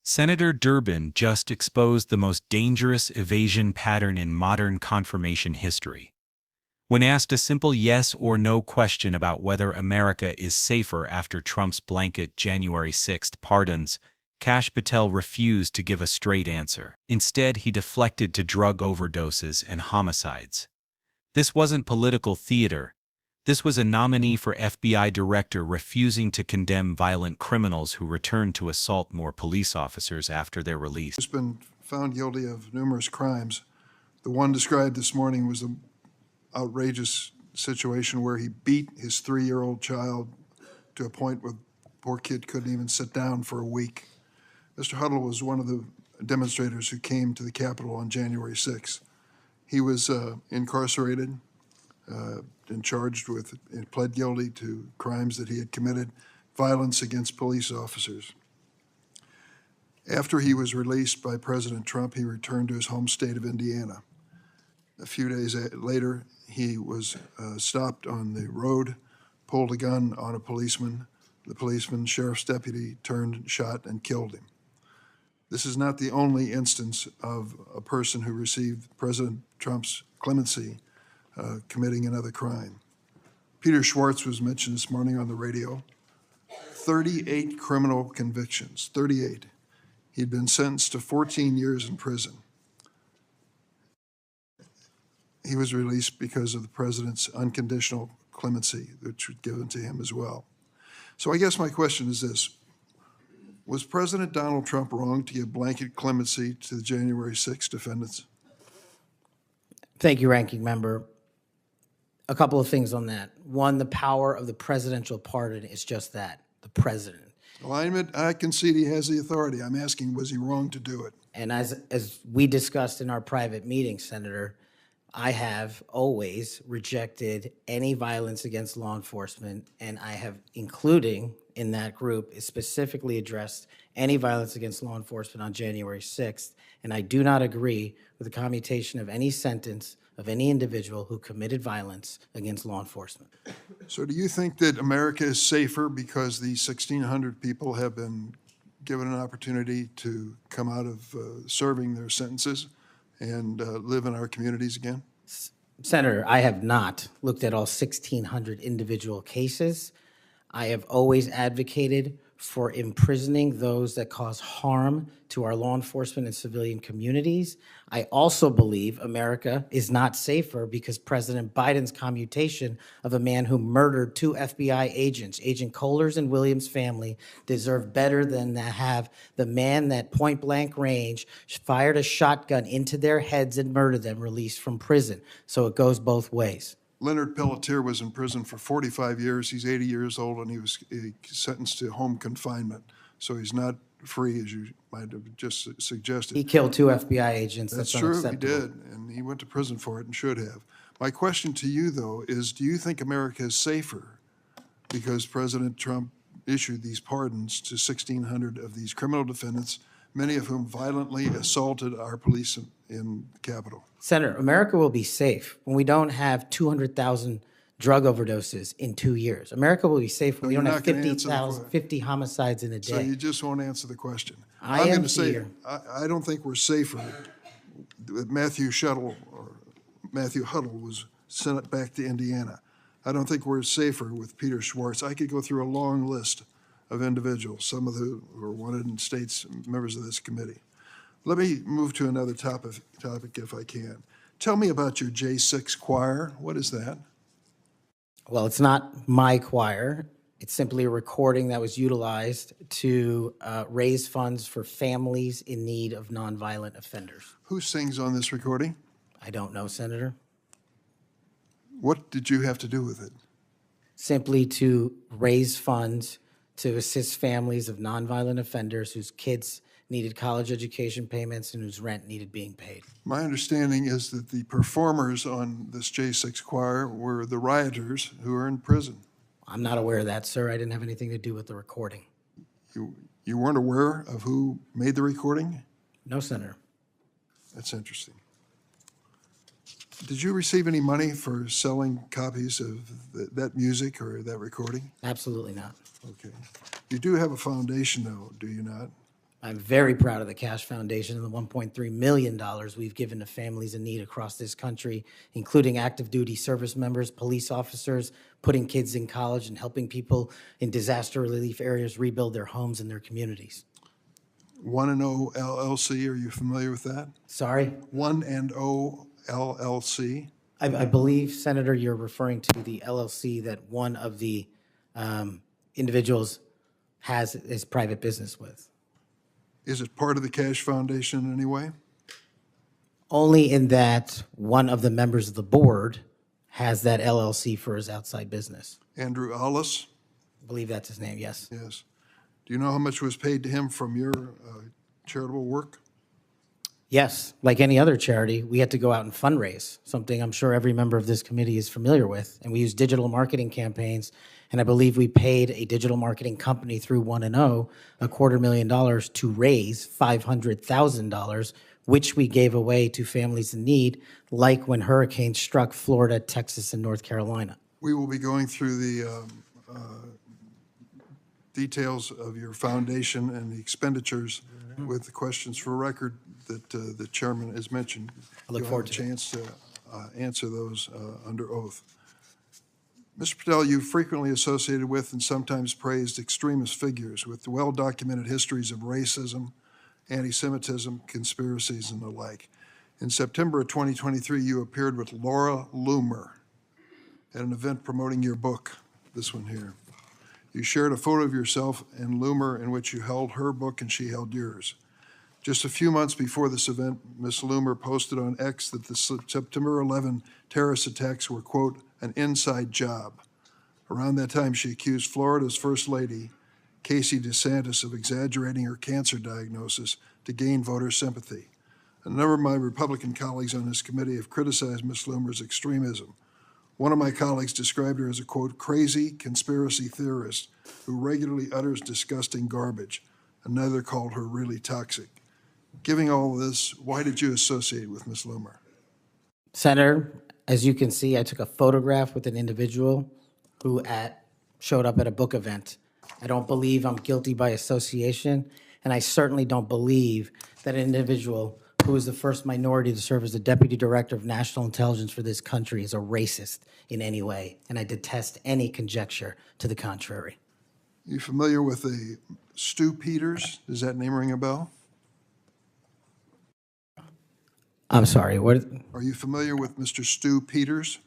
Senator Durbin just exposed the most dangerous evasion pattern in modern confirmation history. When asked a simple yes or no question about whether America is safer after Trump's blanket January 6 pardons, Kash Patel refused to give a straight answer. Instead, he deflected to drug overdoses and homicides. This wasn't political theater. This was a nominee for FBI director refusing to condemn violent criminals who returned to assault more police officers after their release. He's been found guilty of numerous crimes. The one described this morning was an outrageous situation where he beat his 3-year-old child to a point where the poor kid couldn't even sit down for a week. Mr. Huddle was one of the demonstrators who came to the Capitol on January 6th. He was incarcerated and charged with, and pled guilty to crimes that he had committed, violence against police officers. After he was released by President Trump, he returned to his home state of Indiana. A few days later, he was stopped on the road, pulled a gun on a policeman. The policeman, sheriff's deputy, turned, shot, and killed him. This is not the only instance of a person who received President Trump's clemency committing another crime. Peter Schwartz was mentioned this morning on the radio. 38 criminal convictions, 38. He'd been sentenced to 14 years in prison. He was released because of the president's unconditional clemency, which was given to him as well. So I guess my question is this. Was President Donald Trump wrong to give blanket clemency to the January 6 defendants? Thank you, Ranking Member. A couple of things on that. One, the power of the presidential pardon is just that, the president. Well, I concede he has the authority. I'm asking, was he wrong to do it? And as we discussed in our private meeting, Senator, I have always rejected any violence against law enforcement, and I have, including in that group, is specifically addressed any violence against law enforcement on January 6th, and I do not agree with the commutation of any sentence of any individual who committed violence against law enforcement. So do you think that America is safer because these 1,600 people have been given an opportunity to come out of serving their sentences and live in our communities again? Senator, I have not looked at all 1,600 individual cases. I have always advocated for imprisoning those that cause harm to our law enforcement and civilian communities. I also believe America is not safer because President Biden's commutation of a man who murdered 2 FBI agents, Agent Kohler's and Williams' family, deserve better than to have the man that point blank range fired a shotgun into their heads and murdered them released from prison. So it goes both ways. Leonard Pelletier was in prison for 45 years. He's 80 years old, and he was sentenced to home confinement. So he's not free, as you might have just suggested. He killed 2 FBI agents. That's true, he did, and he went to prison for it and should have. My question to you, though, is do you think America is safer because President Trump issued these pardons to 1,600 of these criminal defendants, many of whom violently assaulted our police in the Capitol? Senator, America will be safe when we don't have 200,000 drug overdoses in 2 years. America will be safe when we don't have 50 homicides in a day. So you just won't answer the question. I'm going here. to say, I don't think we're safer. Matthew Huddle was sent back to Indiana. I don't think we're safer with Peter Schwartz. I could go through a long list of individuals, some of who were wanted in states, members of this committee. Let me move to another topic if I can. Tell me about your J6 choir. What is that? Well, it's not my choir. It's simply a recording that was utilized to raise funds for families in need of nonviolent offenders. Who sings on this recording? I don't know, Senator. What did you have to do with it? Simply to raise funds to assist families of nonviolent offenders whose kids needed college education payments and whose rent needed being paid. My understanding is that the performers on this J6 choir were the rioters who are in prison. I'm not aware of that, sir. I didn't have anything to do with the recording. You weren't aware of who made the recording? No, Senator. That's interesting. Did you receive any money for selling copies of that music or that recording? Absolutely not. Okay. You do have a foundation, though, do you not? I'm very proud of the Kash Foundation and the $1.3 million we've given to families in need across this country, including active duty service members, police officers, putting kids in college, and helping people in disaster relief areas rebuild their homes and their communities. 1&0 LLC, are you familiar with that? Sorry? 1&0 LLC? I believe, Senator, you're referring to the LLC that one of the individuals has his private business with. Is it part of the Kash Foundation in any way? Only in that one of the members of the board has that LLC for his outside business. Andrew Allis? I believe that's his name, yes. Yes. Do you know how much was paid to him from your charitable work? Yes, like any other charity, we had to go out and fundraise, something I'm sure every member of this committee is familiar with. And we used digital marketing campaigns, and I believe we paid a digital marketing company through 1&0 $250,000 to raise $500,000, which we gave away to families in need, like when hurricanes struck Florida, Texas, and North Carolina. We will be going through the details of your foundation and the expenditures with the questions for record that the chairman has mentioned. I look forward to it. You'll have a chance to answer those under oath. Mr. Patel, you frequently associated with and sometimes praised extremist figures with well-documented histories of racism, anti-Semitism, conspiracies, and the like. In September of 2023, you appeared with Laura Loomer at an event promoting your book, this one here. You shared a photo of yourself and Loomer in which you held her book and she held yours. Just a few months before this event, Ms. Loomer posted on X that the September 11 terrorist attacks were, quote, an inside job. Around that time, she accused Florida's First Lady, Casey DeSantis, of exaggerating her cancer diagnosis to gain voter sympathy. A number of my Republican colleagues on this committee have criticized Ms. Loomer's extremism. One of my colleagues described her as a, quote, crazy conspiracy theorist who regularly utters disgusting garbage. Another called her really toxic. Given all this, why did you associate with Ms. Loomer? Senator, as you can see, I took a photograph with an individual who showed up at a book event. I don't believe I'm guilty by association, and I certainly don't believe that an individual who is the first minority to serve as the Deputy Director of National Intelligence for this country is a racist in any way, and I detest any conjecture to the contrary. You familiar with the Stu Peters? Does that name ring a bell? I'm sorry, what? Are you familiar with Mr. Stu Peters?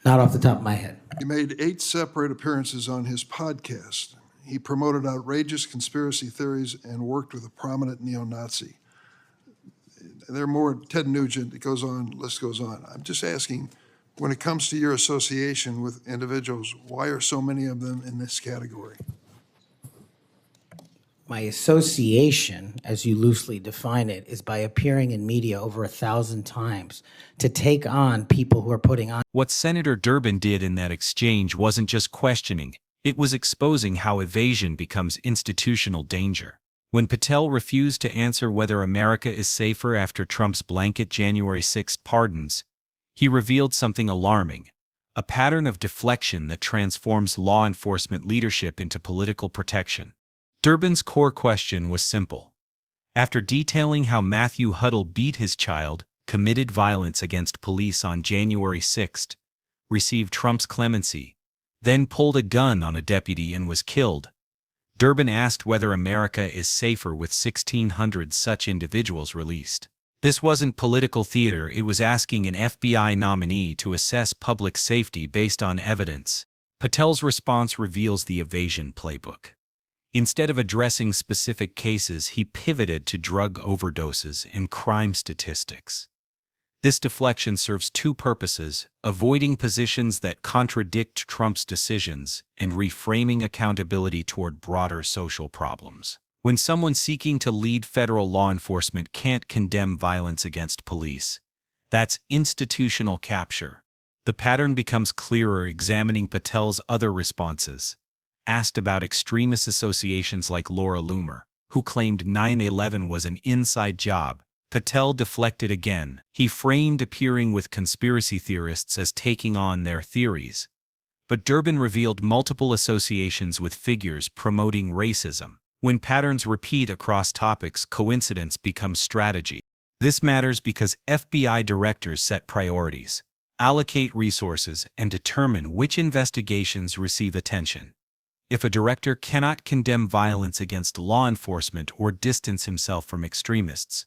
Not off the top of my head. He made 8 separate appearances on his podcast. He promoted outrageous conspiracy theories and worked with a prominent neo-Nazi. There are more, Ted Nugent, it goes on, list goes on. I'm just asking, when it comes to your association with individuals, why are so many of them in this category? My association, as you loosely define it, is by appearing in media over 1,000 times to take on people who are putting on. What Senator Durbin did in that exchange wasn't just questioning, it was exposing how evasion becomes institutional danger. When Patel refused to answer whether America is safer after Trump's blanket January 6 pardons, he revealed something alarming, a pattern of deflection that transforms law enforcement leadership into political protection. Durbin's core question was simple. After detailing how Matthew Huddle beat his child, committed violence against police on January 6, received Trump's clemency, then pulled a gun on a deputy and was killed, Durbin asked whether America is safer with 1,600 such individuals released. This wasn't political theater, it was asking an FBI nominee to assess public safety based on evidence. Patel's response reveals the evasion playbook. Instead of addressing specific cases, he pivoted to drug overdoses and crime statistics. This deflection serves 2 purposes: avoiding positions that contradict Trump's decisions and reframing accountability toward broader social problems. When someone seeking to lead federal law enforcement can't condemn violence against police, that's institutional capture. The pattern becomes clearer examining Patel's other responses. Asked about extremist associations like Laura Loomer, who claimed 9/11 was an inside job, Patel deflected again. He framed appearing with conspiracy theorists as taking on their theories. But Durbin revealed multiple associations with figures promoting racism. When patterns repeat across topics, coincidence becomes strategy. This matters because FBI directors set priorities, allocate resources, and determine which investigations receive attention. If a director cannot condemn violence against law enforcement or distance himself from extremists,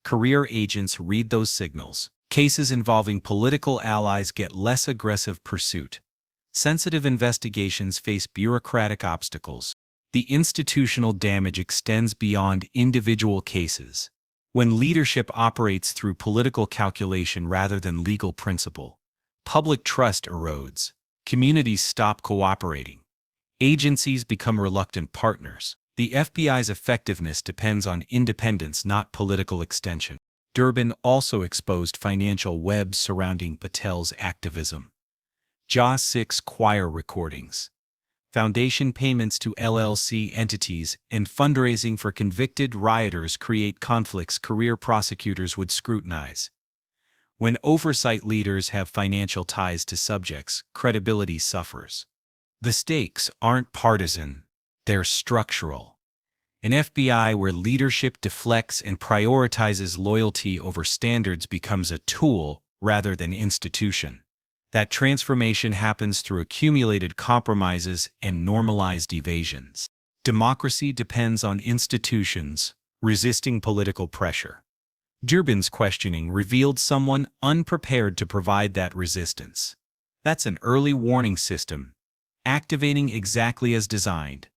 career agents read those signals. Cases involving political allies get less aggressive pursuit. Sensitive investigations face bureaucratic obstacles. The institutional damage extends beyond individual cases. When leadership operates through political calculation rather than legal principle, public trust erodes. Communities stop cooperating. Agencies become reluctant partners. The FBI's effectiveness depends on independence, not political extension. Durbin also exposed financial webs surrounding Patel's activism. Jaw 6 choir recordings, foundation payments to LLC entities, and fundraising for convicted rioters create conflicts career prosecutors would scrutinize. When oversight leaders have financial ties to subjects, credibility suffers. The stakes aren't partisan, they're structural. An FBI where leadership deflects and prioritizes loyalty over standards becomes a tool rather than institution. That transformation happens through accumulated compromises and normalized evasions. Democracy depends on institutions resisting political pressure. Durbin's questioning revealed someone unprepared to provide that resistance. That's an early warning system, activating exactly as designed.